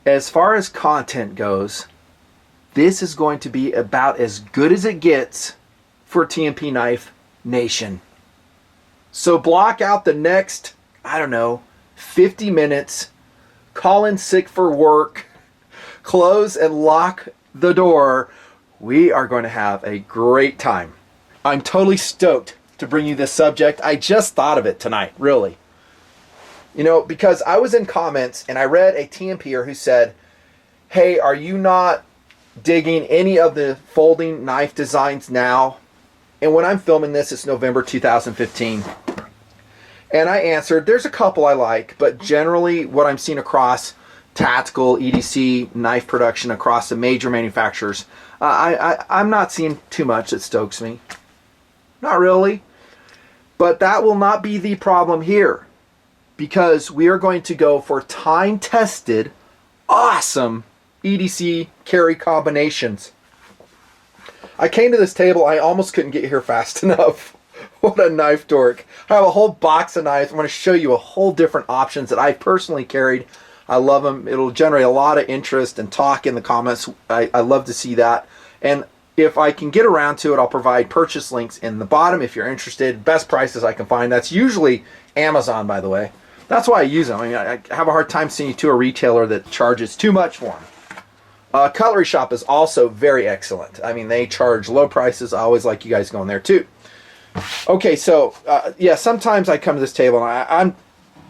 as far as content goes, this is going to be about as good as it gets for TNP Knife Nation. So block out the next, I don't know, 50 minutes, call in sick for work, close and lock the door. We are going to have a great time. I'm totally stoked to bring you this subject. I just thought of it tonight, really. You know, because I was in comments and I read a TNPer who said, hey, are you not digging any of the folding knife designs now? And when I'm filming this, it's November 2015. And I answered, there's a couple I like, but generally what I'm seeing across tactical EDC knife production across the major manufacturers, I'm not seeing too much that stokes me. Not really. But that will not be the problem here, because we are going to go for time-tested, awesome EDC carry combinations. I came to this table, I almost couldn't get here fast enough. What a knife dork. I have a whole box of knives. I'm going to show you a whole different options that I've personally carried. I love them. It'll generate a lot of interest and talk in the comments. I love to see that. And if I can get around to it, I'll provide purchase links in the bottom if you're interested. Best prices I can find. That's usually Amazon, by the way. That's why I use them. I mean, I have a hard time seeing to a retailer that charges too much for them. Cutlery Shop is also very excellent. I mean, they charge low prices. I always like you guys going there too. Okay, so yeah, sometimes I come to this table and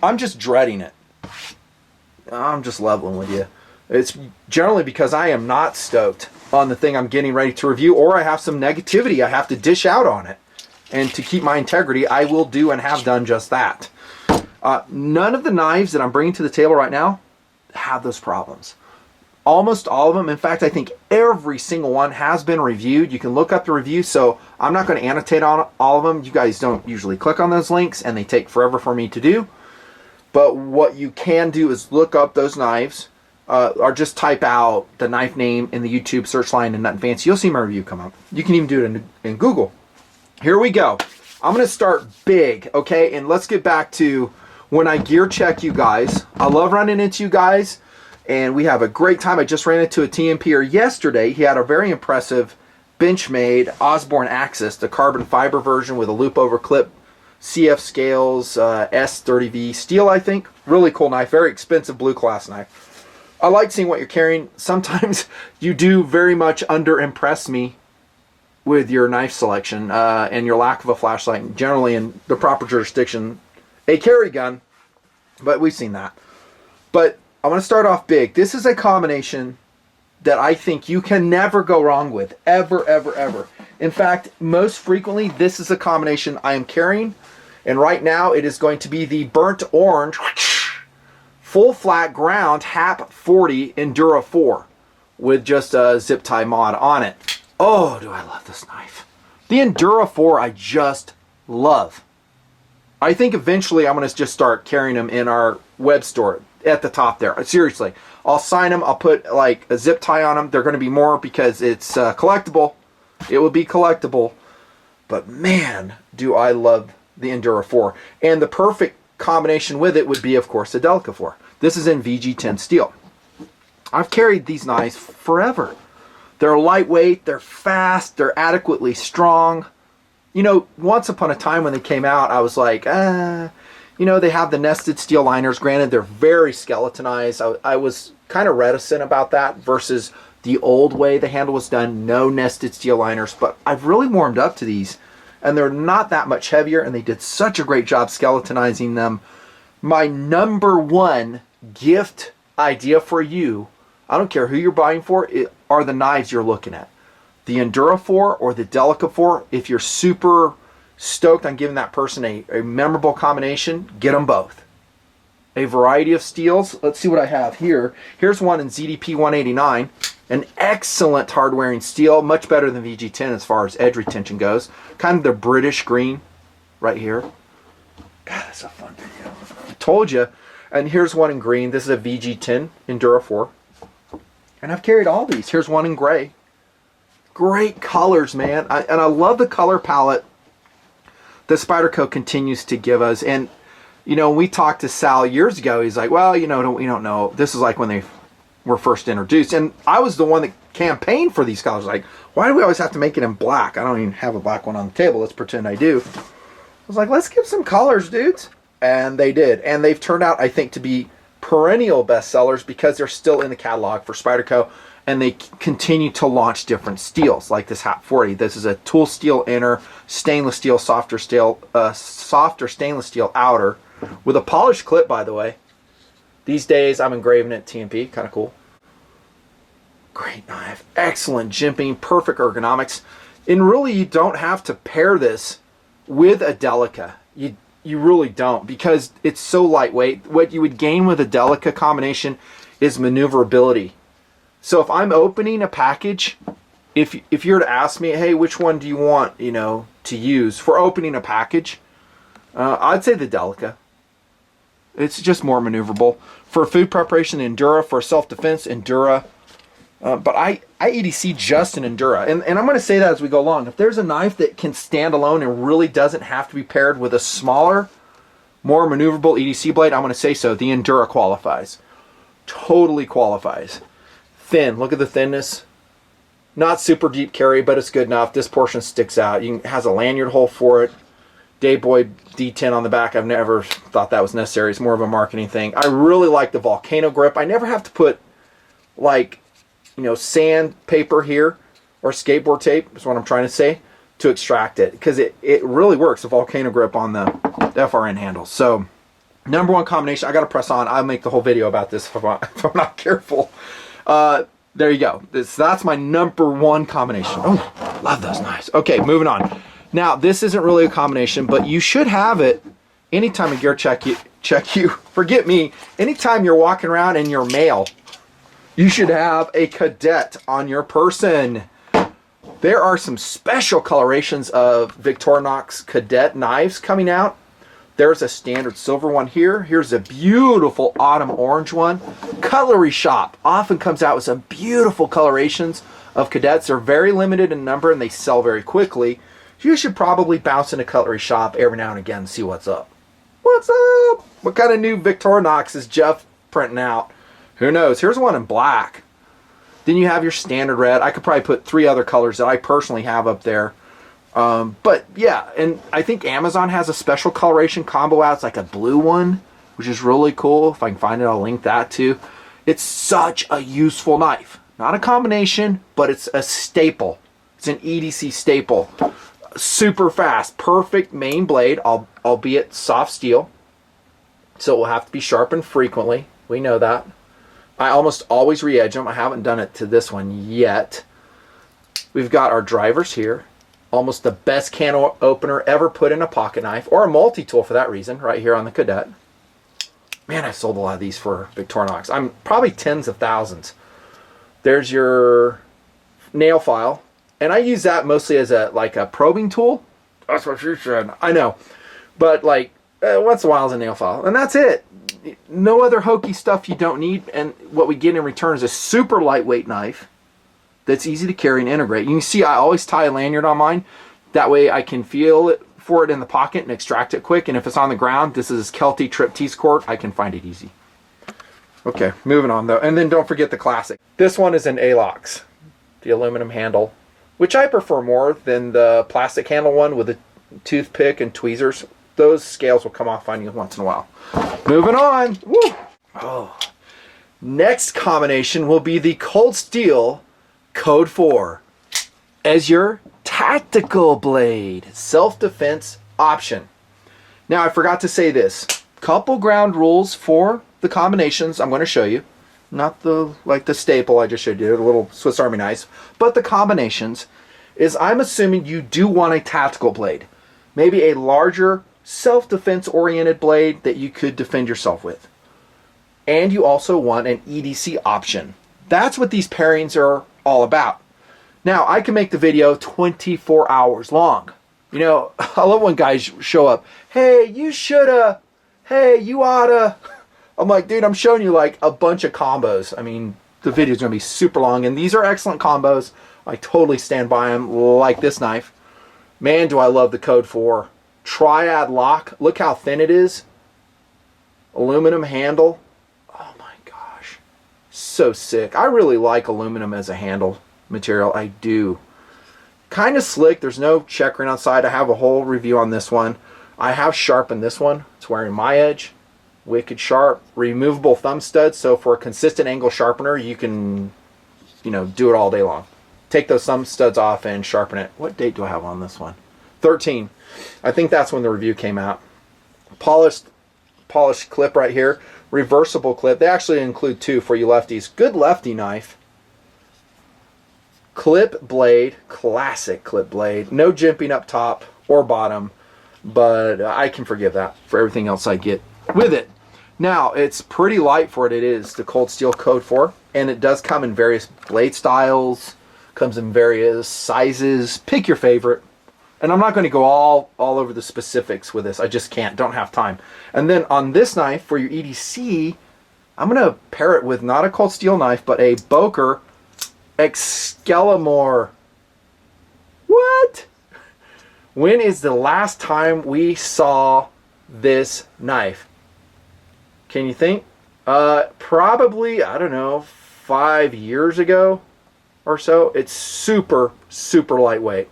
I'm just dreading it. I'm just leveling with you. It's generally because I am not stoked on the thing I'm getting ready to review, or I have some negativity I have to dish out on it. And to keep my integrity, I will do and have done just that. None of the knives that I'm bringing to the table right now have those problems. Almost all of them, in fact, I think every single one has been reviewed. You can look up the review, so I'm not going to annotate on all of them. You guys don't usually click on those links, and they take forever for me to do. But what you can do is look up those knives, or just type out the knife name in the YouTube search line in Nutnfancy. You'll see my review come up. You can even do it in Google. Here we go. I'm going to start big, okay? And let's get back to when I gear check you guys. I love running into you guys, and we have a great time. I just ran into a TNPer yesterday. He had a very impressive Benchmade Osborne Axis, the carbon fiber version with a loop over clip, CF scales, S30V steel, I think. Really cool knife, very expensive blue class knife. I like seeing what you're carrying. Sometimes you do very much under-impress me with your knife selection and your lack of a flashlight, generally in the proper jurisdiction, a carry gun, but we've seen that. But I want to start off big. This is a combination that I think you can never go wrong with, ever, ever, ever. In fact, most frequently, this is a combination I am carrying, and right now it is going to be the burnt orange full flat ground HAP 40 Endura 4 with just a zip tie mod on it. Oh, do I love this knife. The Endura 4 I just love. I think eventually I'm going to just start carrying them in our web store at the top there. Seriously, I'll sign them. I'll put like a zip tie on them. They're going to be more because it's collectible. It will be collectible. But man, do I love the Endura 4. And the perfect combination with it would be, of course, the Delica 4. This is in VG10 steel. I've carried these knives forever. They're lightweight, they're fast, they're adequately strong. You know, once upon a time when they came out, I was like, you know, they have the nested steel liners. Granted, they're very skeletonized. I was kind of reticent about that versus the old way the handle was done, no nested steel liners. But I've really warmed up to these, and they're not that much heavier, and they did such a great job skeletonizing them. My number one gift idea for you, I don't care who you're buying for, are the knives you're looking at. The Endura 4 or the Delica 4, if you're super stoked on giving that person a memorable combination, get them both. A variety of steels. Let's see what I have here. Here's one in ZDP 189. An excellent hard-wearing steel, much better than VG10 as far as edge retention goes. Kind of the British green right here. God, that's a fun video. I told you. And here's one in green. This is a VG10 Endura 4. And I've carried all these. Here's one in gray. Great colors, man. And I love the color palette that Spyderco continues to give us. And, you know, we talked to Sal years ago. He's like, well, you know, we don't know. This is like when they were first introduced. And I was the one that campaigned for these colors. Like, why do we always have to make it in black? I don't even have a black one on the table. Let's pretend I do. I was like, let's give some colors, dudes. And they did. And they've turned out, I think, to be perennial bestsellers because they're still in the catalog for Spyderco. And they continue to launch different steels, like this Hat 40. This is a tool steel inner, stainless steel, softer stainless steel outer, with a polished clip, by the way. These days, I'm engraving it TNP, kind of cool. Great knife, excellent jimping, perfect ergonomics. And really, you don't have to pair this with a Delica. You really don't, because it's so lightweight. What you would gain with a Delica combination is maneuverability. So if I'm opening a package, if you were to ask me, hey, which one do you want, you know, to use for opening a package, I'd say the Delica. It's just more maneuverable. For food preparation, Endura. For self-defense, Endura. But I EDC just an Endura. And I'm going to say that as we go along. If there's a knife that can stand alone and really doesn't have to be paired with a smaller, more maneuverable EDC blade, I'm going to say so. The Endura qualifies. Totally qualifies. Thin. Look at the thinness. Not super deep carry, but it's good enough. This portion sticks out. It has a lanyard hole for it. Dayboy D10 on the back. I've never thought that was necessary. It's more of a marketing thing. I really like the volcano grip. I never have to put, like, you know, sandpaper here or skateboard tape, is what I'm trying to say, to extract it, because it really works, the volcano grip on the FRN handle. So, number one combination. I got to press on. I'll make the whole video about this if I'm not careful. There you go. That's my number one combination. Oh, love those knives. Okay, moving on. Now, this isn't really a combination, but you should have it anytime a gear check you. Forget me. Anytime you're walking around in your mail, you should have a Cadet on your person. There are some special colorations of Victorinox Cadet knives coming out. There's a standard silver one here. Here's a beautiful autumn orange one. Cutlery Shop often comes out with some beautiful colorations of Cadets. They're very limited in number and they sell very quickly. You should probably bounce into Cutlery Shop every now and again and see what's up. What's up? What kind of new Victorinox is Jeff printing out? Who knows? Here's one in black. Then you have your standard red. I could probably put 3 other colors that I personally have up there. But yeah, and I think Amazon has a special coloration combo out. It's like a blue one, which is really cool. If I can find it, I'll link that too. It's such a useful knife. Not a combination, but it's a staple. It's an EDC staple. Super fast, perfect main blade, albeit soft steel. So it will have to be sharpened frequently. We know that. I almost always re-edge them. I haven't done it to this one yet. We've got our drivers here. Almost the best can opener ever put in a pocket knife, or a multi-tool for that reason, right here on the Cadet. Man, I've sold a lot of these for Victorinox. I'm probably tens of thousands. There's your nail file. And I use that mostly as a probing tool. That's what she said. I know. But like once in a while as a nail file. And that's it. No other hokey stuff you don't need. And what we get in return is a super lightweight knife that's easy to carry and integrate. You can see I always tie a lanyard on mine. That way I can feel it for it in the pocket and extract it quick. And if it's on the ground, this is Kelty Trip T-Squirt. I can find it easy. Okay, moving on though. And then don't forget the classic. This one is an ALOX. The aluminum handle, which I prefer more than the plastic handle one with a toothpick and tweezers. Those scales will come off on you once in a while. Moving on. Woo! Oh. Next combination will be the Cold Steel Code 4 as your tactical blade self-defense option. Now, I forgot to say this. Couple ground rules for the combinations I'm going to show you. Not the staple I just showed you, the little Swiss Army knives, but the combinations is I'm assuming you do want a tactical blade. Maybe a larger self-defense oriented blade that you could defend yourself with. And you also want an EDC option. That's what these pairings are all about. Now, I can make the video 24 hours long. You know, I love when guys show up. Hey, you shoulda. Hey, you oughta. I'm like, dude, I'm showing you like a bunch of combos. I mean, the video is going to be super long, and these are excellent combos. I totally stand by them, like this knife. Man, do I love the Code 4. Triad lock. Look how thin it is. Aluminum handle. Oh my gosh. So sick. I really like aluminum as a handle material. I do. Kind of slick. There's no checkering on side. I have a whole review on this one. I have sharpened this one. It's wearing my edge. Wicked sharp. Removable thumb studs. So for a consistent angle sharpener, you can, you know, do it all day long. Take those thumb studs off and sharpen it. What date do I have on this one? 13. I think that's when the review came out. Polished clip right here. Reversible clip. They actually include two for you lefties. Good lefty knife. Clip blade. Classic clip blade. No jimping up top or bottom. But I can forgive that for everything else I get with it. Now, it's pretty light for what it is, the Cold Steel Code 4. And it does come in various blade styles. Comes in various sizes. Pick your favorite. And I'm not going to go all over the specifics with this. I just can't. Don't have time. And then on this knife, for your EDC, I'm going to pair it with not a cold steel knife, but a Boker Excalibur. What? When is the last time we saw this knife? Can you think? Probably, I don't know, 5 years ago or so. It's super, super lightweight.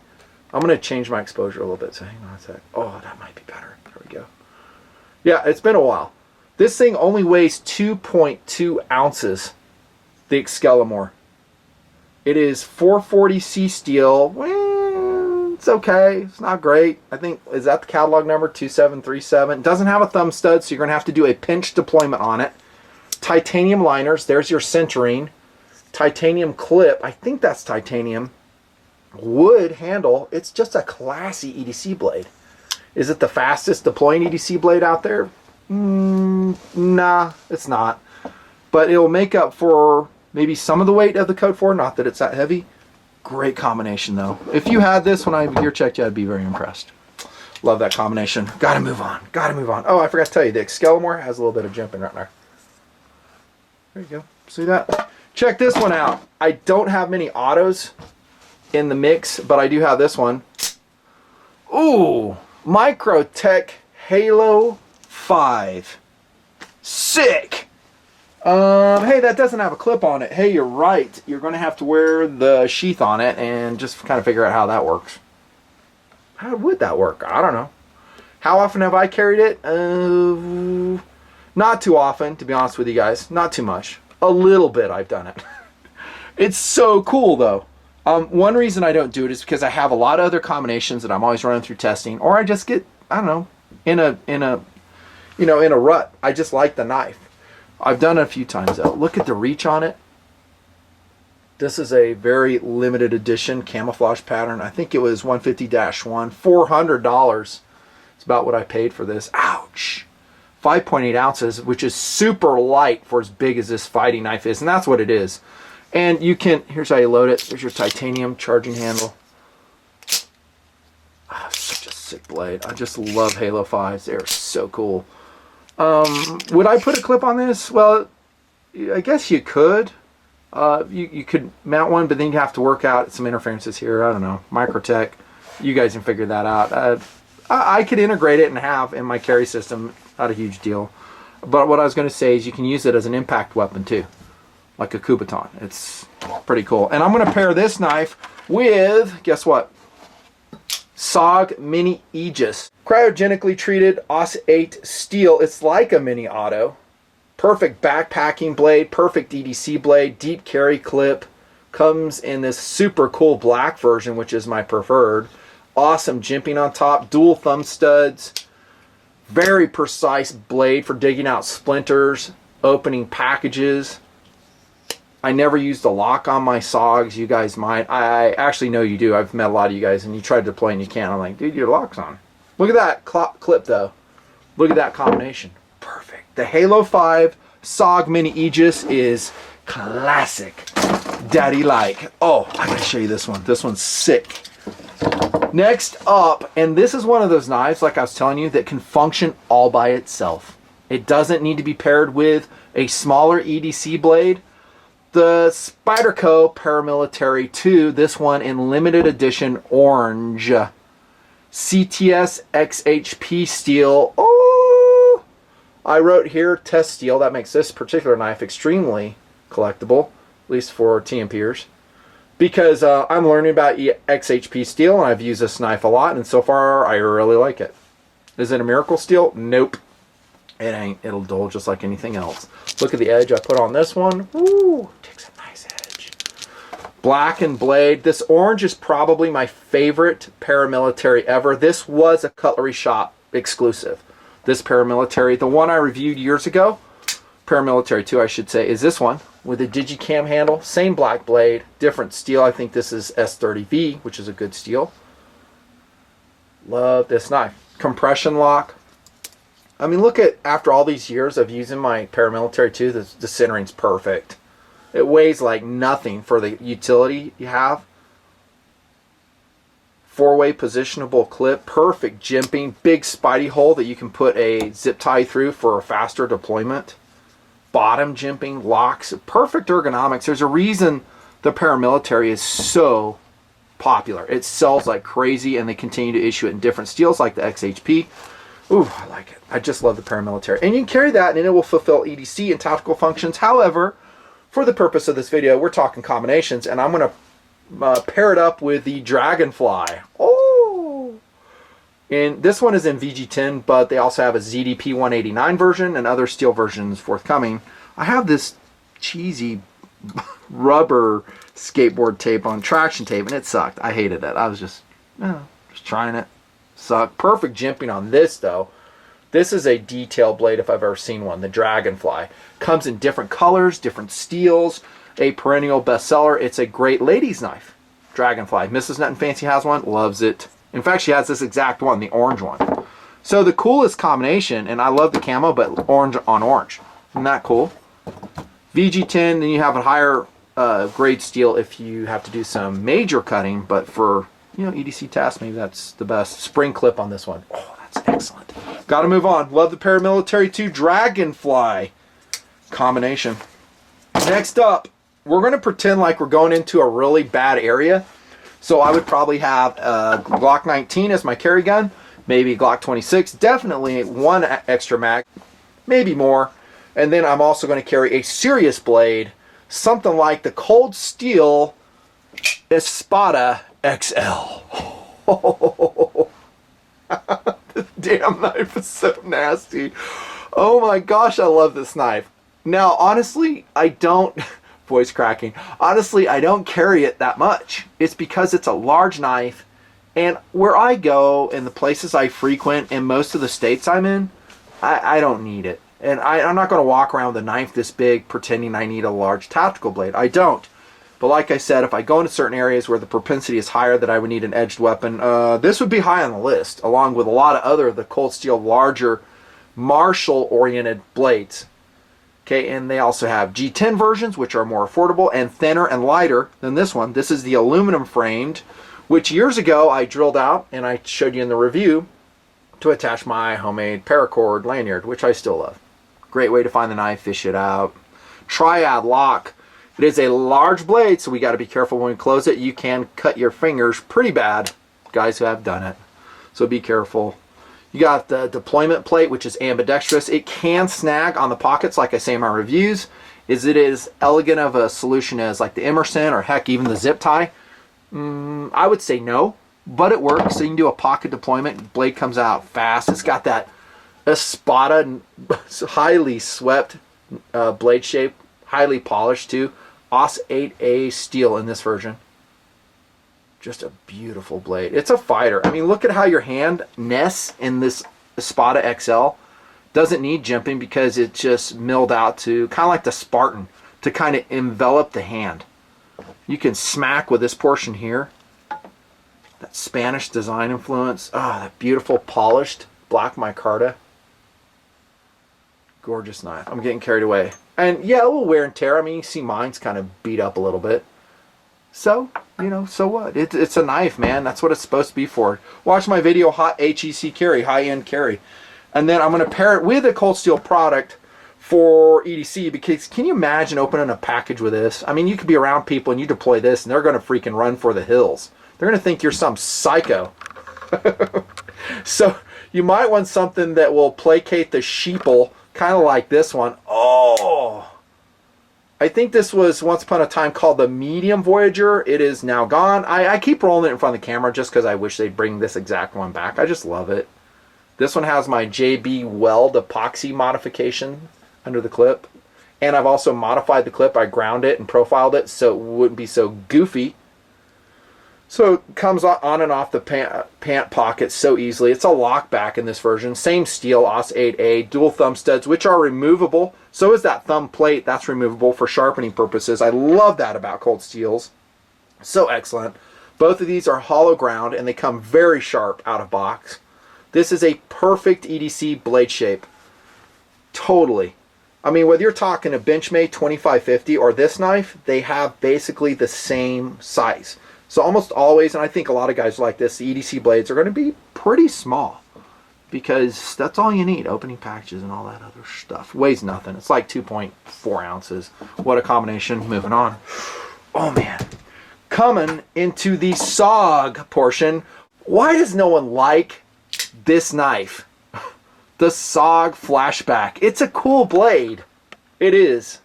I'm going to change my exposure a little bit, so hang on a sec. Oh, that might be better. There we go. Yeah, it's been a while. This thing only weighs 2.2 ounces, the Excalibur. It is 440C steel. Well, it's okay. It's not great. I think, is that the catalog number? 2737. It doesn't have a thumb stud, so you're going to have to do a pinch deployment on it. Titanium liners. There's your centering. Titanium clip. I think that's titanium. Wood handle. It's just a classy EDC blade. Is it the fastest deploying EDC blade out there? Nah, it's not. But it'll make up for maybe some of the weight of the Code 4. Not that it's that heavy. Great combination though. If you had this when I gear checked you, I'd be very impressed. Love that combination. Gotta move on. Gotta move on. Oh, I forgot to tell you, the Excalibur has a little bit of jumping right there. There you go. See that? Check this one out. I don't have many autos in the mix, but I do have this one. Ooh, Microtech Halo 5. Sick. Hey, that doesn't have a clip on it. Hey, you're right. You're going to have to wear the sheath on it and just kind of figure out how that works. How would that work? I don't know. How often have I carried it? Not too often, to be honest with you guys. Not too much. A little bit I've done it. It's so cool though. One reason I don't do it is because I have a lot of other combinations that I'm always running through testing, or I just get, I don't know, in a rut. I just like the knife. I've done it a few times though. Look at the reach on it. This is a very limited edition camouflage pattern. I think it was 150-1, $400. It's about what I paid for this. Ouch. 5.8 ounces, which is super light for as big as this fighting knife is, and that's what it is. And you can, here's how you load it. There's your titanium charging handle. Such a sick blade. I just love Halo 5s. They're so cool. Would I put a clip on this? Well, I guess you could. You could mount one, but then you have to work out some interferences here. I don't know. Microtech. You guys can figure that out. I could integrate it and have in my carry system. Not a huge deal. But what I was going to say is you can use it as an impact weapon too. Like a Kubaton. It's pretty cool. And I'm going to pair this knife with, guess what? SOG Mini Aegis. Cryogenically treated OS 8 steel. It's like a mini auto. Perfect backpacking blade. Perfect EDC blade. Deep carry clip. Comes in this super cool black version, which is my preferred. Awesome jimping on top. Dual thumb studs. Very precise blade for digging out splinters. Opening packages. I never used a lock on my SOGs. You guys might. I actually know you do. I've met a lot of you guys, and you try to deploy and you can't. I'm like, dude, your lock's on. Look at that clip, though. Look at that combination. Perfect. The Halo 5 SOG Mini Aegis is classic. Daddy-like. Oh, I gotta show you this one. This one's sick. Next up, and this is one of those knives, like I was telling you, that can function all by itself. It doesn't need to be paired with a smaller EDC blade. The Spyderco Paramilitary 2, this one in limited edition orange. CTS XHP steel. Oh, I wrote here test steel. That makes this particular knife extremely collectible, at least for TNPers. Because I'm learning about XHP steel, and I've used this knife a lot, and so far I really like it. Is it a miracle steel? Nope. It ain't. It'll dull just like anything else. Look at the edge I put on this one. Woo! Takes a nice edge. Black and blade. This orange is probably my favorite paramilitary ever. This was a Cutlery Shop exclusive. This paramilitary, the one I reviewed years ago, paramilitary 2 I should say, is this one with a digicam handle. Same black blade, different steel. I think this is S30V, which is a good steel. Love this knife. Compression lock. I mean, look at, after all these years of using my paramilitary 2, the centering's perfect. It weighs like nothing for the utility you have. 4-way positionable clip, perfect jimping, big spidey hole that you can put a zip tie through for a faster deployment. Bottom jimping, locks, perfect ergonomics. There's a reason the paramilitary is so popular. It sells like crazy, and they continue to issue it in different steels like the XHP. Ooh, I like it. I just love the paramilitary. And you can carry that and it will fulfill EDC and tactical functions. However, for the purpose of this video, we're talking combinations, and I'm going to pair it up with the Dragonfly. Oh! And this one is in VG10, but they also have a ZDP 189 version and other steel versions forthcoming. I have this cheesy rubber skateboard tape on traction tape, and it sucked. I hated it. I was just trying it. Sucked. Perfect jimping on this, though. This is a detail blade if I've ever seen one, the Dragonfly. Comes in different colors, different steels, a perennial bestseller. It's a great ladies' knife. Dragonfly. Mrs. Nutnfancy has one, loves it. In fact, she has this exact one, the orange one. So the coolest combination, and I love the camo, but orange on orange. Isn't that cool? VG10, then you have a higher grade steel if you have to do some major cutting, but for, you know, EDC tasks, maybe that's the best. Spring clip on this one. Oh, that's excellent. Got to move on. Love the paramilitary 2 Dragonfly combination. Next up, we're going to pretend like we're going into a really bad area. So I would probably have a Glock 19 as my carry gun, maybe Glock 26, definitely one extra mag, maybe more. And then I'm also going to carry a serious blade, something like the Cold Steel Espada XL. This damn knife is so nasty. Oh my gosh, I love this knife. Now, honestly, I don't... voice cracking. Honestly, I don't carry it that much. It's because it's a large knife, and where I go and the places I frequent in most of the states I'm in, I don't need it. And I'm not going to walk around with a knife this big pretending I need a large tactical blade. I don't. But like I said, if I go into certain areas where the propensity is higher that I would need an edged weapon, this would be high on the list, along with a lot of other, the Cold Steel larger martial-oriented blades. Okay, and they also have G10 versions, which are more affordable and thinner and lighter than this one. This is the aluminum framed, which years ago I drilled out, and I showed you in the review, to attach my homemade paracord lanyard, which I still love. Great way to find the knife, fish it out. Triad lock. It is a large blade, so we got to be careful when we close it. You can cut your fingers pretty bad, guys who have done it. So be careful. You got the deployment plate, which is ambidextrous. It can snag on the pockets, like I say in my reviews. Is it as elegant of a solution as like the Emerson or heck, even the zip tie? I would say no, but it works. So you can do a pocket deployment. Blade comes out fast. It's got that Espada, highly swept blade shape, highly polished too. OS 8A steel in this version. Just a beautiful blade. It's a fighter. I mean, look at how your hand nests in this Espada XL. Doesn't need jimping because it's just milled out to kind of like the Spartan to kind of envelop the hand. You can smack with this portion here. That Spanish design influence. Ah, that beautiful polished black micarta. Gorgeous knife. I'm getting carried away. And yeah, a little wear and tear. I mean, you see mine's kind of beat up a little bit. So, you know, so what? It's a knife, man. That's what it's supposed to be for. Watch my video, Hot HEC Carry, high-end carry. And then I'm going to pair it with a Cold Steel product for EDC, because can you imagine opening a package with this? I mean, you could be around people and you deploy this and they're going to freaking run for the hills. They're going to think you're some psycho. So you might want something that will placate the sheeple, kind of like this one. Oh! I think this was once upon a time called the medium Voyager. It is now gone. I keep rolling it in front of the camera just because I wish they'd bring this exact one back. I just love it. This one has my JB Weld epoxy modification under the clip. And I've also modified the clip. I ground it and profiled it so it wouldn't be so goofy. So it comes on and off the pant pocket so easily. It's a lockback in this version. Same steel, OS 8A, dual thumb studs, which are removable. So is that thumb plate. That's removable for sharpening purposes. I love that about Cold Steels. So excellent. Both of these are hollow ground, and they come very sharp out of box. This is a perfect EDC blade shape. Totally. I mean, whether you're talking a Benchmade 2550 or this knife, they have basically the same size. So almost always, and I think a lot of guys like this, the EDC blades are going to be pretty small because that's all you need, opening packages and all that other stuff. Weighs nothing. It's like 2.4 ounces. What a combination. Moving on. Oh, man. Coming into the SOG portion. Why does no one like this knife? The SOG Flashback. It's a cool blade. It is.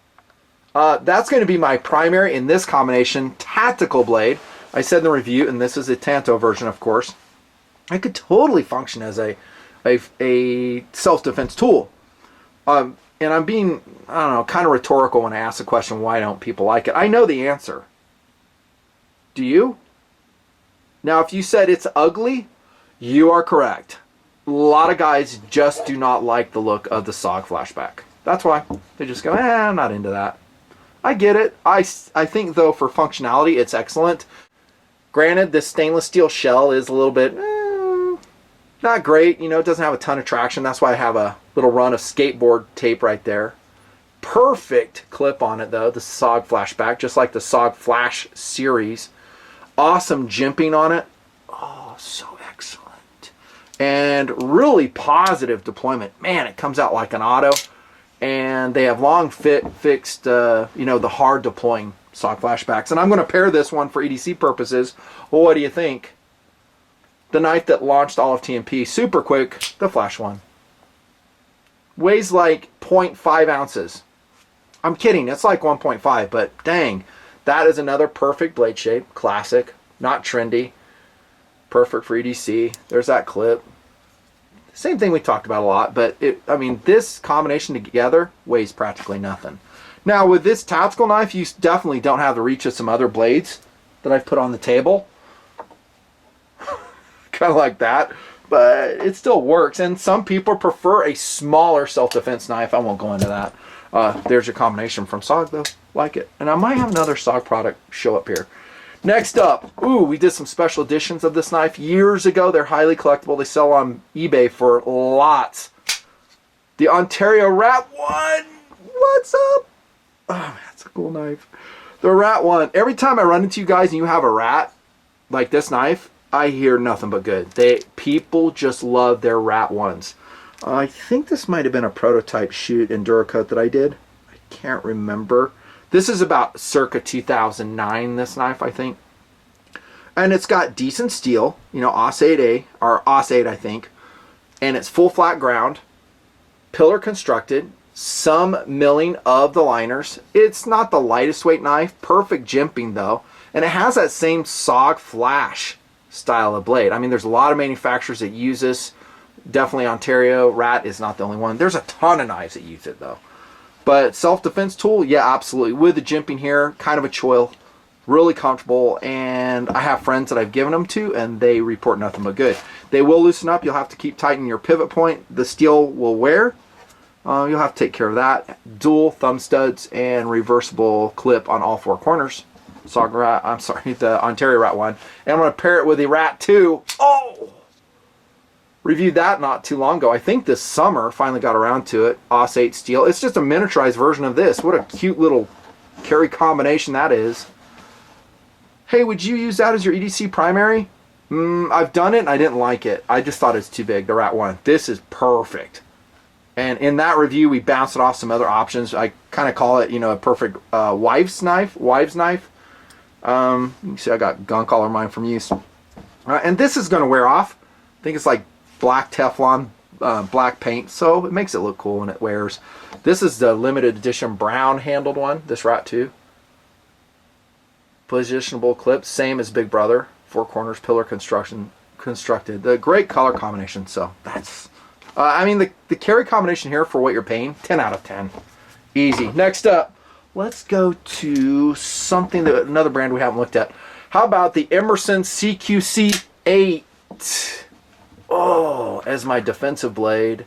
That's going to be my primary in this combination tactical blade. I said in the review, and this is a Tanto version, of course, it could totally function as a self-defense tool. And I'm being, I don't know, kind of rhetorical when I ask the question, why don't people like it? I know the answer. Do you? Now, if you said it's ugly, you are correct. A lot of guys just do not like the look of the SOG Flashback. That's why. They just go, I'm not into that. I get it. I think, though, for functionality, it's excellent. Granted, this stainless steel shell is a little bit, not great. You know, it doesn't have a ton of traction. That's why I have a little run of skateboard tape right there. Perfect clip on it, though, the SOG Flashback, just like the SOG Flash series. Awesome jimping on it. Oh, so excellent. And really positive deployment. Man, it comes out like an auto. And they have long fixed, you know, the hard deploying SOG Flashbacks. And I'm going to pair this one for EDC purposes. Well, what do you think? The knife that launched all of TNP super quick, the Flash one. Weighs like 0.5 ounces. I'm kidding, it's like 1.5, but dang. That is another perfect blade shape. Classic, not trendy. Perfect for EDC. There's that clip. Same thing we talked about a lot, but I mean, this combination together weighs practically nothing. Now, with this tactical knife, you definitely don't have the reach of some other blades that I've put on the table. Kind of like that, but it still works. And some people prefer a smaller self-defense knife. I won't go into that. There's your combination from SOG, though. Like it. And I might have another SOG product show up here. Next up, we did some special editions of this knife years ago. They're highly collectible. They sell on eBay for lots. The Ontario Rat 1. What's up? Oh, man, that's a cool knife. The Rat 1. Every time I run into you guys and you have a rat, like this knife, I hear nothing but good. People just love their Rat 1s. I think this might have been a prototype shoot Endura coat that I did. I can't remember. This is about circa 2009, this knife, I think. And it's got decent steel, you know, OS 8A, or OS 8, I think. And it's full flat ground, pillar constructed, some milling of the liners. It's not the lightest weight knife, perfect jimping though. And it has that same SOG Flash style of blade. I mean, there's a lot of manufacturers that use this. Definitely Ontario Rat is not the only one. There's a ton of knives that use it though. But self-defense tool, yeah, absolutely. With the jimping here, kind of a choil, really comfortable, and I have friends that I've given them to, and they report nothing but good. They will loosen up. You'll have to keep tightening your pivot point. The steel will wear. You'll have to take care of that. Dual thumb studs and reversible clip on all four corners. The Ontario Rat 1. And I'm going to pair it with the Rat 2. Oh! Reviewed that not too long ago. I think this summer, finally got around to it. OS 8 steel. It's just a miniaturized version of this. What a cute little carry combination that is. Hey, would you use that as your EDC primary? I've done it and I didn't like it. I just thought it's too big, the Rat 1. This is perfect. And in that review, we bounced it off some other options. I kind of call it, you know, a perfect wives knife. You can see I got gun collar mine from use. And this is going to wear off. I think it's like black Teflon black paint, so it makes it look cool when it wears. This is the limited edition brown handled one, this rat too. Positionable clips, same as Big Brother. 4 corners, pillar constructed. The great color combination, so that's... I mean, the carry combination here for what you're paying, 10 out of 10. Easy. Next up, let's go to something that another brand we haven't looked at. How about the Emerson CQC8? Oh, as my defensive blade.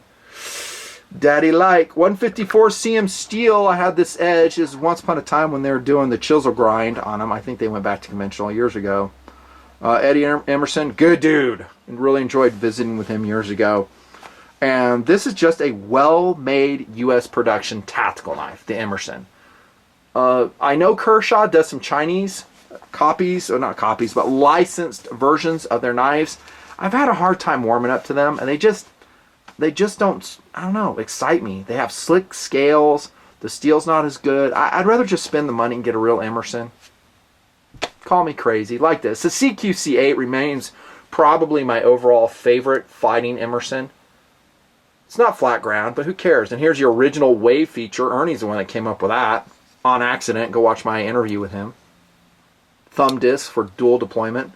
Daddy like. 154 CM steel. I had this edge. This is once upon a time when they were doing the chisel grind on them. I think they went back to conventional years ago. Eddie Emerson, good dude. And really enjoyed visiting with him years ago. And this is just a well-made U.S. production tactical knife, the Emerson. I know Kershaw does some Chinese copies, or not copies, but licensed versions of their knives. I've had a hard time warming up to them, and they just don't, I don't know, excite me. They have slick scales. The steel's not as good. I'd rather just spend the money and get a real Emerson. Call me crazy. Like this. The CQC8 remains probably my overall favorite fighting Emerson. It's not flat ground, but who cares? And here's your original wave feature. Ernie's the one that came up with that. On accident. Go watch my interview with him. Thumb disc for dual deployment.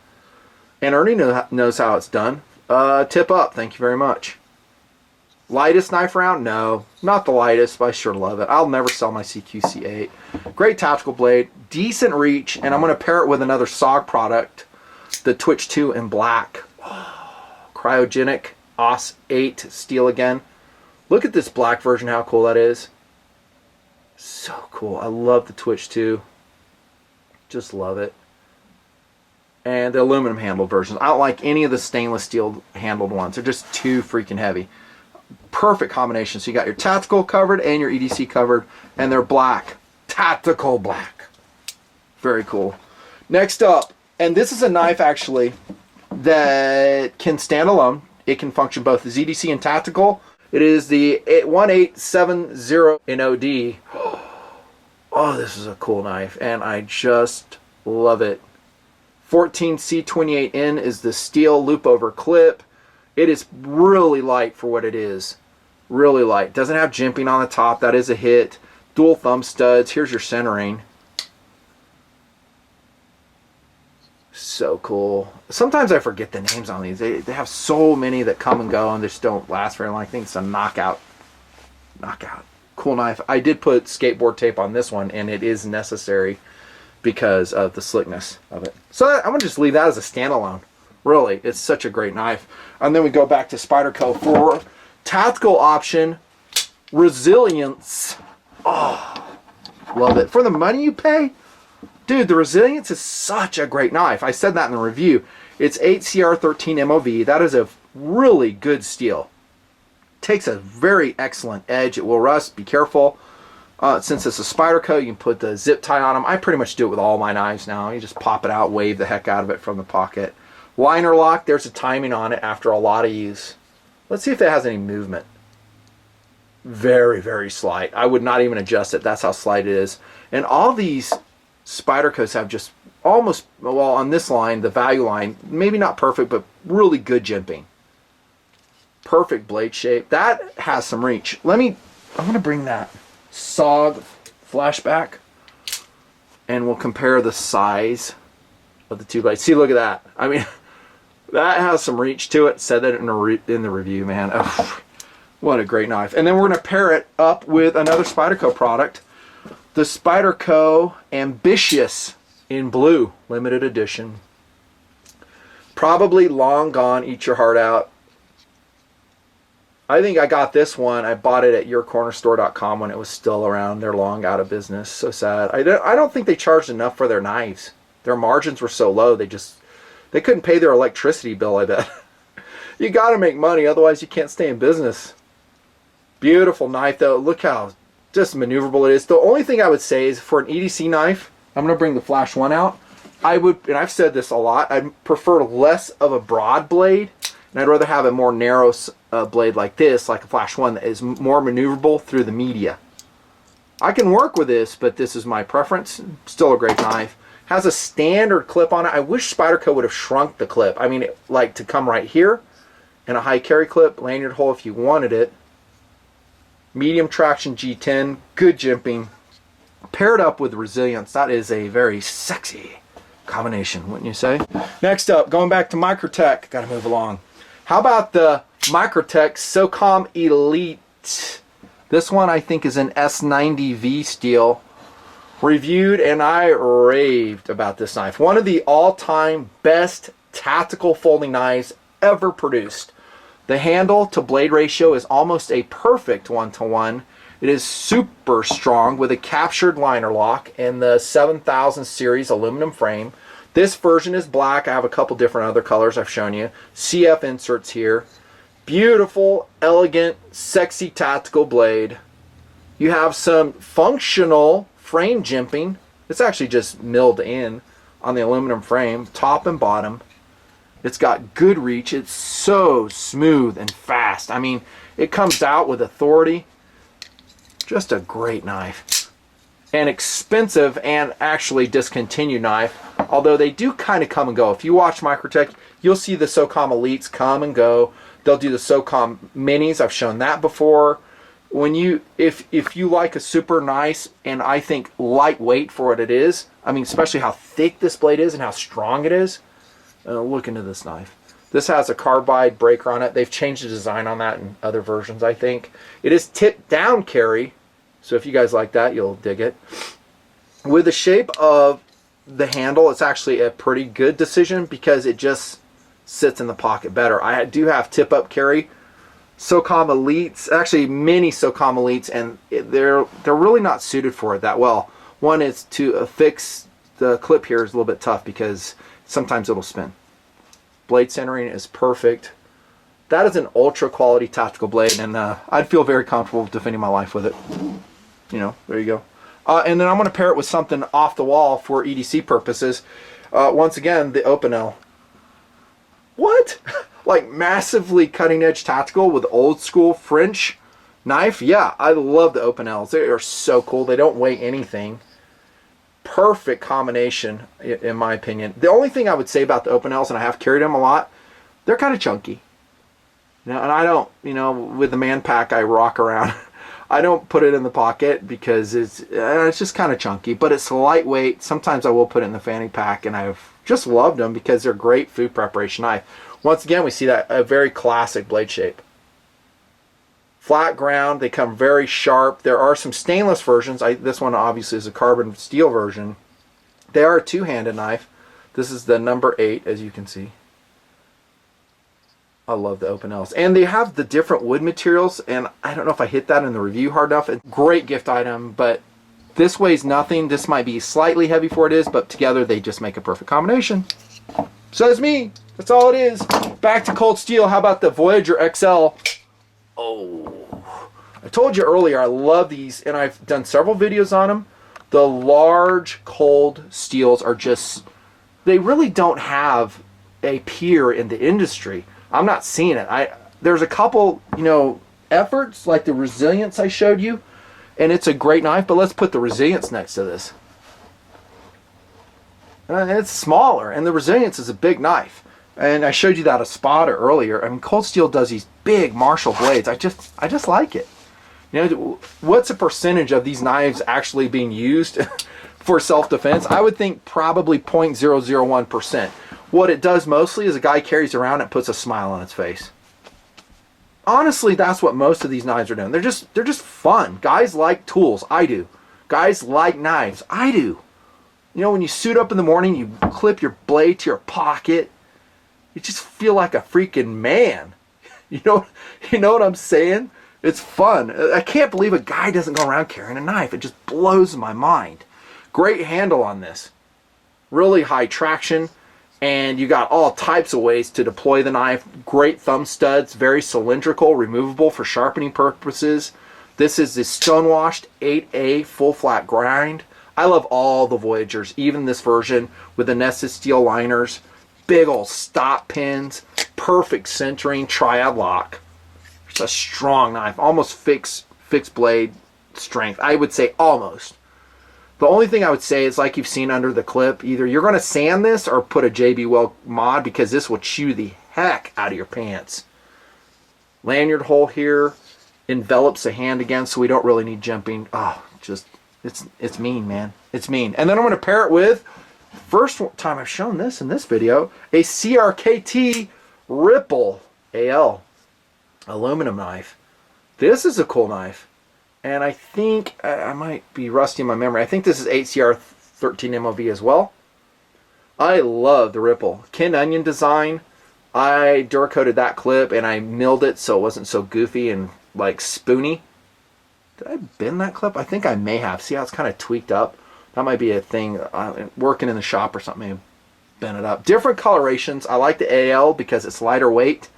And Ernie knows how it's done. Tip up. Thank you very much. Lightest knife round? No. Not the lightest, but I sure love it. I'll never sell my CQC8. Great tactical blade. Decent reach. And I'm going to pair it with another SOG product. The Twitch 2 in black. Cryogenic. OS 8 steel again. Look at this black version, how cool that is. So cool. I love the Twitch 2. Just love it. And the aluminum handled versions. I don't like any of the stainless steel handled ones. They're just too freaking heavy. Perfect combination. So you got your tactical covered and your EDC covered. And they're black. Tactical black. Very cool. Next up. And this is a knife actually that can stand alone. It can function both as EDC and tactical. It is the 1870 NOD. Oh, this is a cool knife, and I just love it. 14C28N is the steel loop over clip. It is really light for what it is. Really light. Doesn't have jimping on the top. That is a hit. Dual thumb studs. Here's your centering. So cool. Sometimes I forget the names on these. They have so many that come and go and just don't last very long. I think it's a knockout. Cool knife. I did put skateboard tape on this one, and it is necessary because of the slickness of it. So I'm going to just leave that as a standalone. Really, it's such a great knife. And then we go back to Spyderco for tactical option, resilience. Oh, love it. For the money you pay, dude, the resilience is such a great knife. I said that in the review. It's 8CR13 MOV. That is a really good steel. Takes a very excellent edge. It will rust. Be careful. Since it's a Spyderco, you can put the zip tie on them. I pretty much do it with all my knives now. You just pop it out, wave the heck out of it from the pocket. Liner lock, there's a timing on it after a lot of use. Let's see if it has any movement. Very, very slight. I would not even adjust it. That's how slight it is. And all these Spydercos have just almost, well, on this line, the value line, maybe not perfect, but really good jimping. Perfect blade shape. That has some reach. I'm going to bring that SOG Flashback, and we'll compare the size of the two blades. See, look at that. I mean, that has some reach to it. Said that in the review, man. Oh, what a great knife. And then we're going to pair it up with another Spyderco product, the Spyderco Ambitious in blue, limited edition. Probably long gone, eat your heart out. I think I got this one. I bought it at yourcornerstore.com when it was still around. They're long out of business. So sad. I don't think they charged enough for their knives. Their margins were so low, they couldn't pay their electricity bill, I bet. You got to make money, otherwise you can't stay in business. Beautiful knife, though. Look how just maneuverable it is. The only thing I would say is for an EDC knife, I'm going to bring the Flash 1 out. I would, and I've said this a lot, I'd prefer less of a broad blade, and I'd rather have a more narrow blade like this, like a Flash 1, that is more maneuverable through the media. I can work with this, but this is my preference. Still a great knife. Has a standard clip on it. I wish Spyderco would have shrunk the clip. I mean, like to come right here, and a high carry clip, lanyard hole if you wanted it. Medium traction G10, good jimping. Paired up with resilience, that is a very sexy combination, wouldn't you say? Next up, going back to Microtech, gotta move along. How about the Microtech Socom Elite? This one I think is an S90V steel. Reviewed and I raved about this knife. One of the all-time best tactical folding knives ever produced. The handle to blade ratio is almost a perfect 1-to-1. It is super strong with a captured liner lock and the 7000 series aluminum frame. This version is black. I have a couple different other colors I've shown you. CF inserts here. Beautiful, elegant, sexy tactical blade. You have some functional frame jimping. It's actually just milled in on the aluminum frame, top and bottom. It's got good reach. It's so smooth and fast. I mean, it comes out with authority. Just a great knife. An expensive and actually discontinued knife, although they do kind of come and go. If you watch Microtech, you'll see the Socom Elites come and go. They'll do the Socom Minis. I've shown that before. When you, if you like a super nice and I think lightweight for what it is, I mean, especially how thick this blade is and how strong it is, look into this knife. This has a carbide breaker on it. They've changed the design on that in other versions, I think. It is tip down carry, so if you guys like that, you'll dig it. With the shape of the handle, it's actually a pretty good decision because it just sits in the pocket better. I do have tip up carry. Socom Elites, actually mini Socom Elites, and they're really not suited for it that well. One is to affix the clip here is a little bit tough because sometimes it'll spin. Blade centering is perfect. That is an ultra quality tactical blade, and I'd feel very comfortable defending my life with it. You know, there you go. And then I'm going to pair it with something off the wall for EDC purposes. Once again, the Opinel. What? Like massively cutting edge tactical with old school French knife? Yeah, I love the Opinels. They are so cool. They don't weigh anything. Perfect combination, in my opinion. The only thing I would say about the Opinels, and I have carried them a lot, they're kind of chunky. You know, and I don't, you know, with the man pack I rock around, I don't put it in the pocket because it's just kind of chunky, but it's lightweight. Sometimes I will put it in the fanny pack, and I've just loved them because they're great food preparation knife. Once again, we see that a very classic blade shape. Flat ground, they come very sharp. There are some stainless versions. This one obviously is a carbon steel version. They are a two-handed knife. This is the number 8, as you can see. I love the Opinels. And they have the different wood materials, and I don't know if I hit that in the review hard enough. It's a great gift item, but this weighs nothing. This might be slightly heavy for it is, but together they just make a perfect combination. Says me. That's all it is. Back to cold steel. How about the Voyager XL? Oh, I told you earlier I love these, and I've done several videos on them. The large cold steels are just, they really don't have a peer in the industry. I'm not seeing it. There's a couple, you know, efforts like the Resilience I showed you, and it's a great knife, but let's put the Resilience next to this. It's smaller, and the Resilience is a big knife. And I showed you that Espada earlier. I mean, cold steel does these big Marshall blades. I just like it. You know, what's a percentage of these knives actually being used for self-defense? I would think probably 0.001%. What it does mostly is a guy carries around and puts a smile on its face. Honestly, that's what most of these knives are doing. They're just fun. Guys like tools. I do. Guys like knives. I do. You know, when you suit up in the morning, you clip your blade to your pocket. You just feel like a freaking man. You know what I'm saying? It's fun. I can't believe a guy doesn't go around carrying a knife. It just blows my mind. Great handle on this. Really high traction. And you got all types of ways to deploy the knife. Great thumb studs. Very cylindrical. Removable for sharpening purposes. This is the stonewashed 8A full flat grind. I love all the Voyagers. Even this version with the nested steel liners. Big old stop pins. Perfect centering. Triad lock. It's a strong knife, almost fixed blade strength. I would say almost. The only thing I would say is, like you've seen under the clip, either you're going to sand this or put a JB Weld mod, because this will chew the heck out of your pants. Lanyard hole here envelops the hand again, so we don't really need jimping. Oh, just, it's mean, man. It's mean. And then I'm going to pair it with, first time I've shown this in this video, a CRKT Ripple AL aluminum knife. This is a cool knife. And I think, I might be rusty in my memory, I think this is 8CR13 MOV as well. I love the Ripple. Kin Onion design. I Duracoated that clip and I milled it so it wasn't so goofy and like spoony. Did I bend that clip? I think I may have. See how it's kind of tweaked up? That might be a thing. Working in the shop or something, bend it up. Different colorations. I like the AL because it's lighter weight.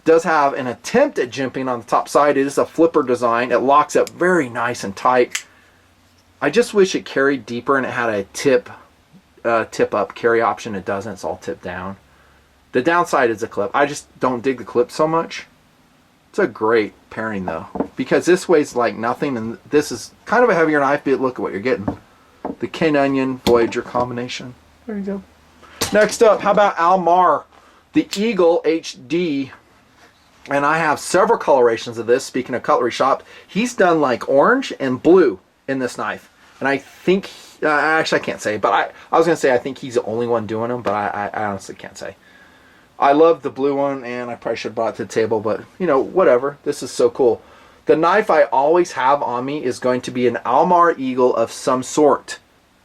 Does have an attempt at jimping on the top side. It is a flipper design. It locks up very nice and tight. I just wish it carried deeper and it had a tip up carry option. It doesn't. It's all tip down. The downside is the clip. I just don't dig the clip so much. It's a great pairing though, because this weighs like nothing and this is kind of a heavier knife, but look at what you're getting. The Kin Onion Voyager combination. There you go. Next up, how about Almar, the Eagle HD. And I have several colorations of this. Speaking of cutlery shop, he's done like orange and blue in this knife. And I think, actually I can't say, but I was going to say I think he's the only one doing them, but I honestly can't say. I love the blue one, and I probably should have brought it to the table, but, you know, whatever. This is so cool. The knife I always have on me is going to be an Almar Eagle of some sort.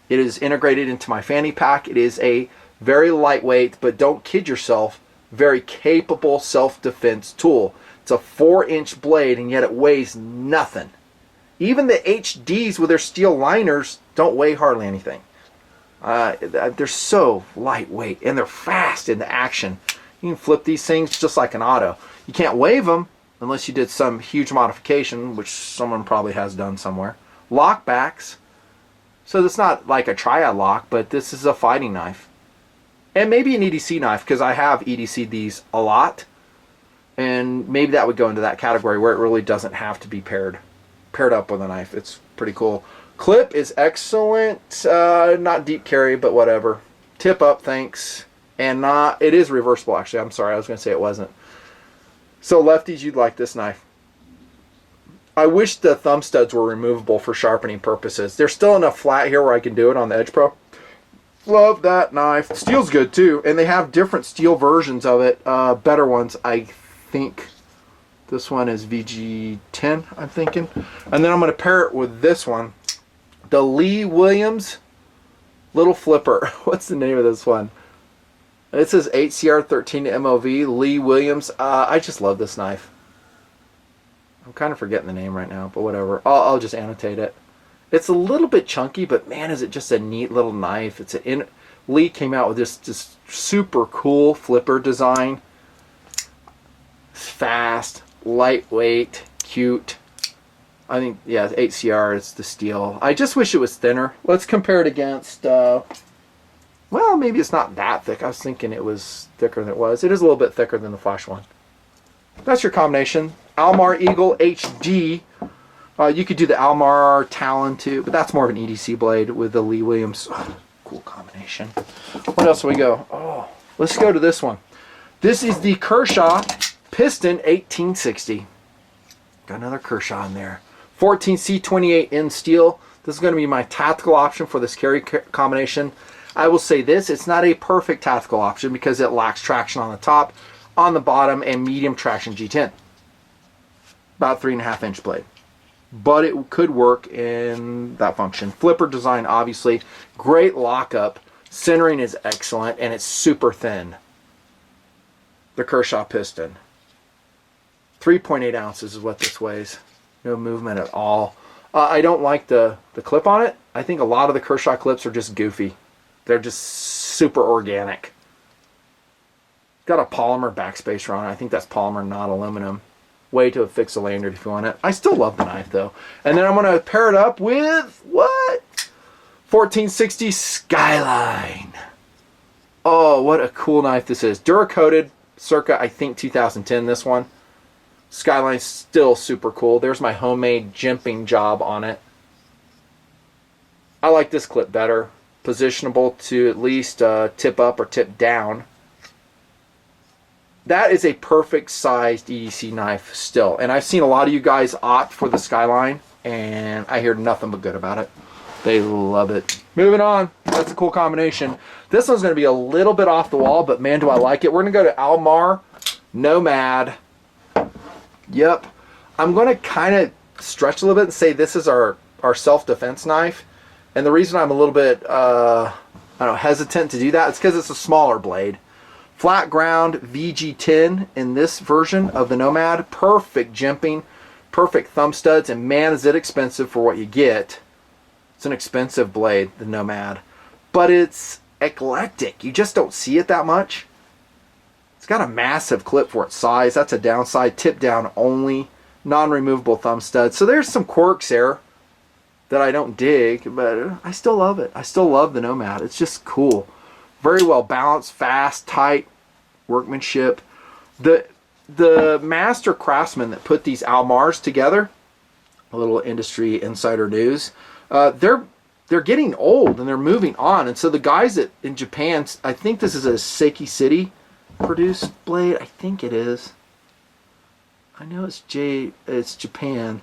It is integrated into my fanny pack. It is a very lightweight, but don't kid yourself, very capable self-defense tool. It's a 4-inch blade, and yet it weighs nothing. Even the HDs with their steel liners don't weigh hardly anything. They're so lightweight, and they're fast in the action. You can flip these things just like an auto. You can't wave them unless you did some huge modification, which someone probably has done somewhere. Lockbacks. So it's not like a triad lock, but this is a fighting knife. And maybe an EDC knife, because I have EDC'd these a lot. And maybe that would go into that category where it really doesn't have to be paired up with a knife. It's pretty cool. Clip is excellent. Not deep carry, but whatever. Tip up, thanks. And it is reversible, actually. I'm sorry, I was going to say it wasn't. So lefties, you'd like this knife. I wish the thumb studs were removable for sharpening purposes. There's still enough flat here where I can do it on the Edge Pro. Love that knife. Steel's good too, and they have different steel versions of it. Better ones, I think. This one is VG10, I'm thinking. And then I'm going to pair it with this one. The Lee Williams Little Flipper. What's the name of this one? It says 8CR13 MOV, Lee Williams. I just love this knife. I'm kind of forgetting the name right now, but whatever. I'll just annotate it. It's a little bit chunky, but man, is it just a neat little knife. Lee came out with this super cool flipper design. It's fast, lightweight, cute. I think, yeah, 8CR is the steel. I just wish it was thinner. Let's compare it against, well, maybe it's not that thick. I was thinking it was thicker than it was. It is a little bit thicker than the Flash one. That's your combination. Almar Eagle HD. You could do the Almar Talon too, but that's more of an EDC blade with the Lee Williams. Oh, cool combination. What else do we go? Oh, let's go to this one. This is the Kershaw Piston 1860. Got another Kershaw in there. 14C28 in steel. This is going to be my tactical option for this carry combination. I will say this, it's not a perfect tactical option because it lacks traction on the top, on the bottom, and medium traction G10. About 3.5-inch blade. But it could work in that function. Flipper design, obviously. Great lockup. Centering is excellent, and it's super thin. The Kershaw Piston. 3.8 ounces is what this weighs. No movement at all. I don't like the clip on it. I think a lot of the Kershaw clips are just goofy. They're just super organic. Got a polymer backspacer on it. I think that's polymer, not aluminum. Way to affix a lanyard if you want it. I still love the knife though. And then I'm going to pair it up with, what? 1460 Skyline. Oh, what a cool knife this is. Duracoated, circa, I think, 2010, this one. Skyline's still super cool. There's my homemade jimping job on it. I like this clip better. Positionable to at least tip up or tip down. that is a perfect sized EDC knife still. And I've seen a lot of you guys opt for the Skyline, and I hear nothing but good about it. They love it. Moving on. That's a cool combination. This one's going to be a little bit off the wall, but man, do I like it. We're going to go to Almar Nomad. Yep. I'm going to kind of stretch a little bit and say this is our self-defense knife. And the reason I'm a little bit I don't know, hesitant to do that is because it's a smaller blade. Flat ground VG10 in this version of the Nomad. Perfect jimping, perfect thumb studs, and man, is it expensive for what you get. It's an expensive blade, the Nomad, but it's eclectic. You just don't see it that much. It's got a massive clip for its size. That's a downside. Tip down only, non-removable thumb studs. So there's some quirks there that I don't dig, but I still love it. I still love the Nomad. It's just cool. Very well balanced, fast, tight workmanship. The master craftsmen that put these Almars together, a little industry insider news, they're getting old and they're moving on. And so the guys in Japan, I think this is a Seiki City produced blade. I think it is. I know it's Japan.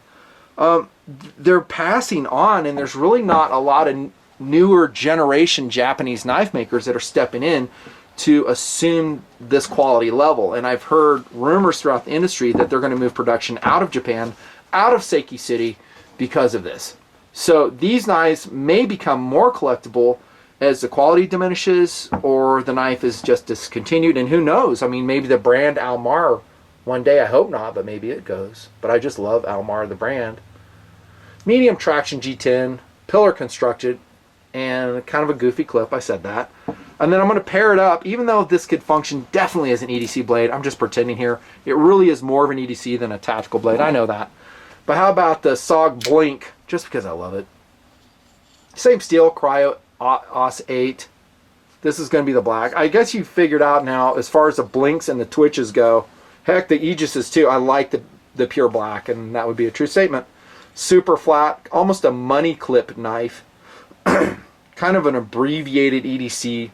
They're passing on, and there's really not a lot of newer generation Japanese knife makers that are stepping in to assume this quality level. And I've heard rumors throughout the industry that they're going to move production out of Japan, out of Seiki City, because of this. So these knives may become more collectible as the quality diminishes or the knife is just discontinued. And who knows? I mean, maybe the brand Almar one day, I hope not, but maybe it goes. But I just love Almar, the brand. Medium traction G10, pillar constructed, and kind of a goofy clip. I said that. And then I'm going to pair it up, even though this could function definitely as an EDC blade. I'm just pretending here. It really is more of an EDC than a tactical blade. I know that. But how about the SOG Blink? Just because I love it. Same steel, Cryo OS 8. This is going to be the black. I guess you figured out now, as far as the blinks and the twitches go, heck, the Aegises too. I like the pure black, and that would be a true statement. Super flat, almost a money clip knife. Kind of an abbreviated EDC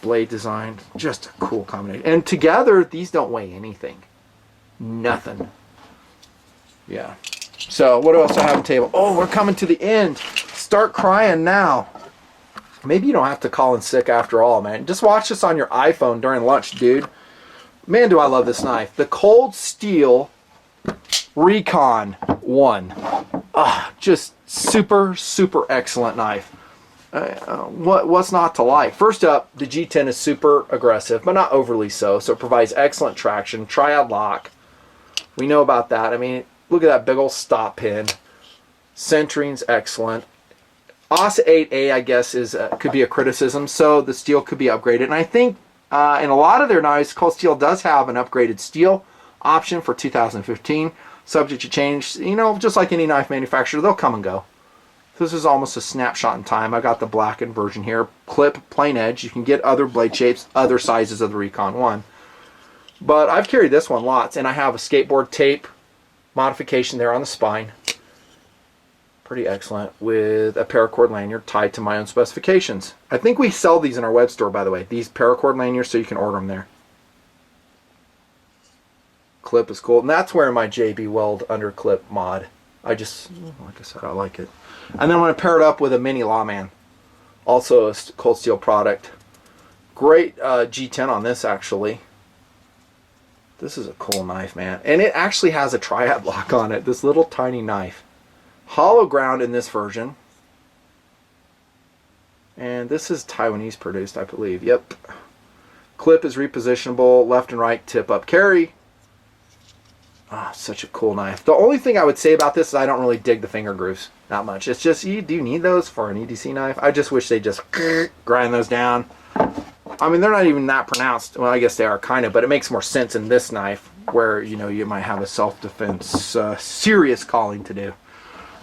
blade design. Just a cool combination. And together, these don't weigh anything. Nothing. Yeah. So, what else do I have on the table? Oh, we're coming to the end. Start crying now. Maybe you don't have to call in sick after all, man. Just watch this on your iPhone during lunch, dude. Man, do I love this knife. The Cold Steel Recon 1. Just super, super excellent knife. What's not to like? First up, the G10 is super aggressive, but not overly so. So it provides excellent traction. Triad lock. We know about that. I mean, look at that big old stop pin. Centering's excellent. OS 8A, I guess, could be a criticism. So the steel could be upgraded. And I think in a lot of their knives, Cold Steel does have an upgraded steel option for 2015. Subject to change. You know, just like any knife manufacturer, they'll come and go. This is almost a snapshot in time. I got the blackened version here. Clip, plain edge. You can get other blade shapes, other sizes of the Recon 1. But I've carried this one lots, and I have a skateboard tape modification there on the spine. Pretty excellent, with a paracord lanyard tied to my own specifications. I think we sell these in our web store, by the way. These paracord lanyards, so you can order them there. Clip is cool, and that's where my JB Weld under clip mod. Like I said, I like it. And then I'm going to pair it up with a mini Lawman, also a Cold Steel product. Great G10 on this, actually. This is a cool knife, man. And it actually has a triad lock on it, this little tiny knife. Hollow ground in this version. And this is Taiwanese produced, I believe. Yep. Clip is repositionable, left and right tip up carry. Such a cool knife. The only thing I would say about this is I don't really dig the finger grooves. Not much. It's just, do you need those for an EDC knife? I just wish they just grind those down. I mean, they're not even that pronounced. Well, I guess they are kind of, but it makes more sense in this knife where, you know, you might have a self-defense serious calling to do.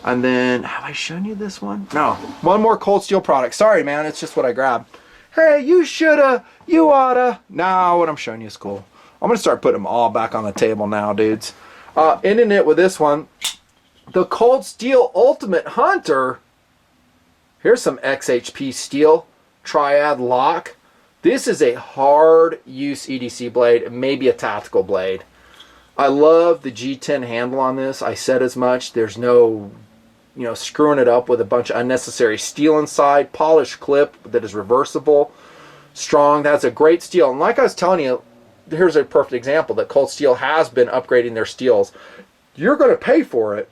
And then, have I shown you this one? No. One more Cold Steel product. Sorry, man. It's just what I grabbed. Hey, you shoulda, you oughta. Nah, what I'm showing you is cool. I'm going to start putting them all back on the table now, dudes. Ending it with this one. The Cold Steel Ultimate Hunter. Here's some XHP steel. Triad lock. This is a hard use EDC blade, maybe a tactical blade. I love the G10 handle on this. I said as much. There's no, screwing it up with a bunch of unnecessary steel inside. Polished clip that is reversible. Strong. That's a great steel. And like I was telling you, here's a perfect example that Cold Steel has been upgrading their steels. You're going to pay for it.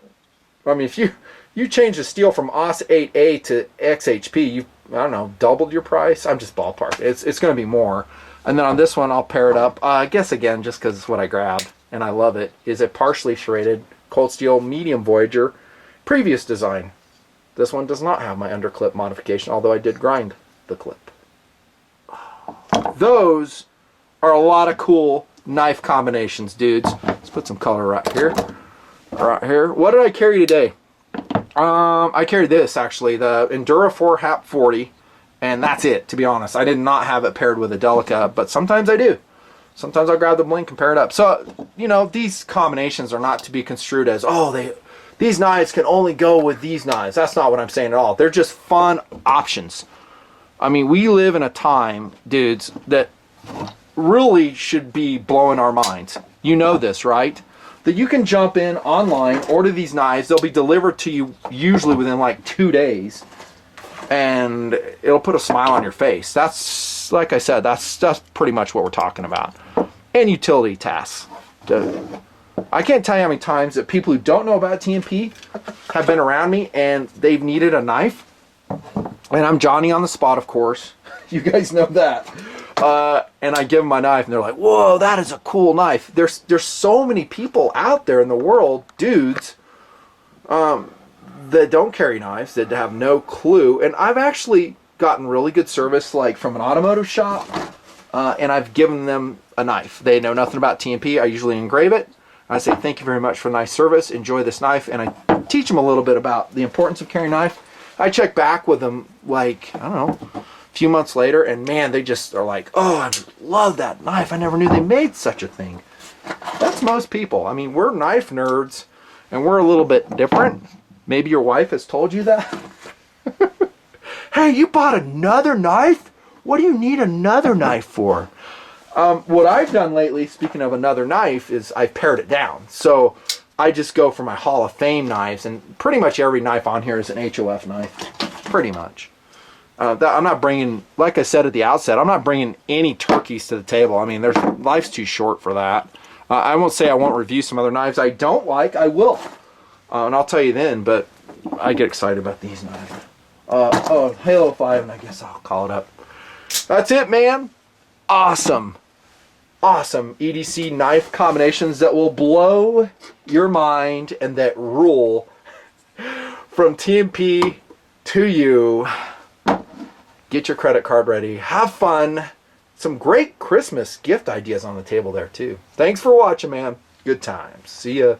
I mean, if you change the steel from OS 8A to XHP, you, I don't know, doubled your price. I'm just ballpark. It's going to be more. And then on this one, I'll pair it up. I guess again, just because it's what I grabbed and I love it, is a partially serrated Cold Steel medium Voyager previous design. This one does not have my underclip modification, although I did grind the clip. Those are a lot of cool knife combinations, dudes. Let's put some color right here. Right here. What did I carry today? I carried this, actually, the Endura 4 HAP 40, and that's it, to be honest. I did not have it paired with a Delica, but sometimes I do. Sometimes I'll grab the Blink and pair it up. So, these combinations are not to be construed as, these knives can only go with these knives. That's not what I'm saying at all. They're just fun options. I mean, we live in a time, dudes, that really should be blowing our minds. You know this, right? That you can jump in online, order these knives. They'll be delivered to you usually within like 2 days, and it'll put a smile on your face. That's, like I said, that's pretty much what we're talking about. And utility tasks. I can't tell you how many times that people who don't know about TNP have been around me and they've needed a knife, and I'm Johnny on the spot, of course. You guys know that. And I give them my knife, and they're like, "Whoa, that is a cool knife." There's so many people out there in the world, dudes, that don't carry knives, that have no clue. And I've actually gotten really good service, like from an automotive shop, and I've given them a knife. They know nothing about TNP. I usually engrave it. I say, "Thank you very much for nice service. Enjoy this knife," and I teach them a little bit about the importance of carrying a knife. I check back with them, like, I don't know, a few months later, and man, they just are like, "Oh, I love that knife. I never knew they made such a thing." That's most people. I mean, we're knife nerds, and we're a little bit different. Maybe your wife has told you that. "Hey, you bought another knife? What do you need another knife for?" What I've done lately, speaking of another knife, is I've pared it down. So I just go for my Hall of Fame knives, and pretty much every knife on here is an HOF knife. Pretty much. I'm not bringing, like I said at the outset, I'm not bringing any turkeys to the table. I mean, life's too short for that. I won't say I won't review some other knives I don't like. I will. And I'll tell you then, but I get excited about these knives. Halo 5, and I guess I'll call it up. That's it, man. Awesome. Awesome EDC knife combinations that will blow your mind and that rule. From TNP to you. Get your credit card ready. Have fun. Some great Christmas gift ideas on the table there, too. Thanks for watching, man. Good times. See ya.